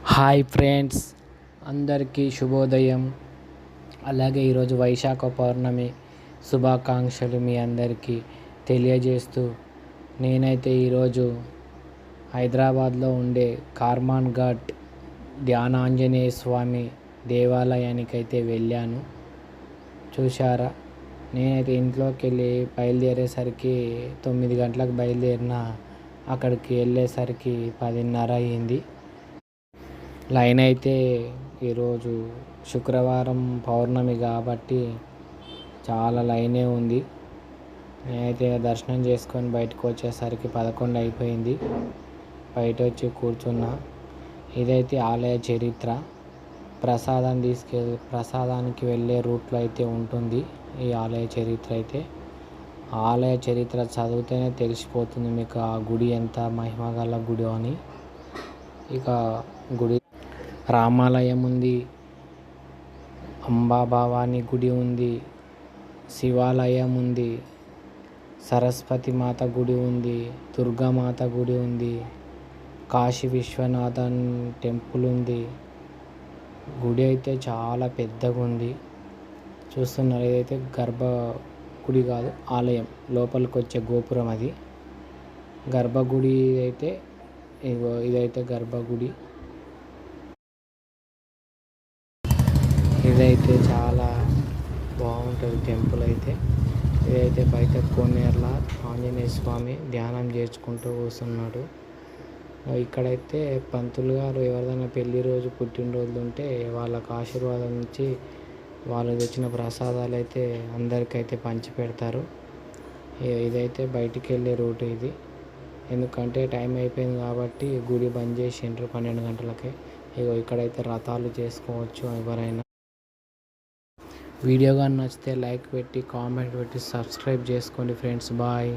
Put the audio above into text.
Hi friends, అందరికీ శుభోదయం. అలాగే ఈరోజు వైశాఖ పౌర్ణమి శుభాకాంక్షలు మీ అందరికీ తెలియజేస్తూ, నేనైతే ఈరోజు హైదరాబాద్లో ఉండే కార్మాన్ ఘాట్ ధ్యానాంజనేయ స్వామి దేవాలయానికి అయితే వెళ్ళాను. చూశారా, నేనైతే ఇంట్లోకి వెళ్ళి బయలుదేరేసరికి 9 గంటలకు బయలుదేరిన, అక్కడికి వెళ్ళేసరికి 10:30 అయింది. లైన్ అయితే ఈరోజు శుక్రవారం పౌర్ణమి కాబట్టి చాలా లైనే ఉంది. నేనైతే దర్శనం చేసుకొని బయటకు వచ్చేసరికి 11 అయిపోయింది. బయట వచ్చి కూర్చున్నా. ఇదైతే ఆలయ చరిత్ర. ప్రసాదానికి వెళ్ళే రూట్లో అయితే ఉంటుంది ఈ ఆలయ చరిత్ర అయితే. ఆలయ చరిత్ర చదివితేనే తెలిసిపోతుంది మీకు ఆ గుడి ఎంత మహిమగల గుడి అని. ఇక గుడి రామాలయం ఉంది, అంబాభవాని గుడి ఉంది, శివాలయం ఉంది, సరస్వతి మాత గుడి ఉంది, దుర్గామాత గుడి ఉంది, కాశీ విశ్వనాథన్ టెంపుల్ ఉంది. గుడి అయితే చాలా పెద్దగా ఉంది. చూస్తున్నారు, ఇదైతే గుడి కాదు, ఆలయం. లోపలికి వచ్చే గోపురం అది. గర్భగుడి అయితే ఇదైతే గర్భగుడి. ఇదైతే చాలా బాగుంటుంది టెంపుల్ అయితే. ఇదైతే బయట కోనేరుల ఆంజనేయ స్వామి ధ్యానం చేసుకుంటూ కూర్చున్నాడు. ఇక్కడైతే పంతులు గారు ఎవరిదైనా పెళ్లి రోజు పుట్టినరోజులు ఉంటే వాళ్ళకు ఆశీర్వాదం ఇచ్చి వాళ్ళు తెచ్చిన ప్రసాదాలు అయితే అందరికైతే పంచి పెడతారు. ఇదైతే బయటికి వెళ్ళే రూట్ ఇది. ఎందుకంటే టైం అయిపోయింది కాబట్టి గుడి బంద్ చేసిండ్రు 12 గంటలకే. ఇక్కడైతే రథాలు చేసుకోవచ్చు ఎవరైనా. వీడియో కానీ నచ్చితే లైక్ పెట్టి, కామెంట్ పెట్టి, సబ్స్క్రైబ్ చేసుకోండి ఫ్రెండ్స్. బాయ్.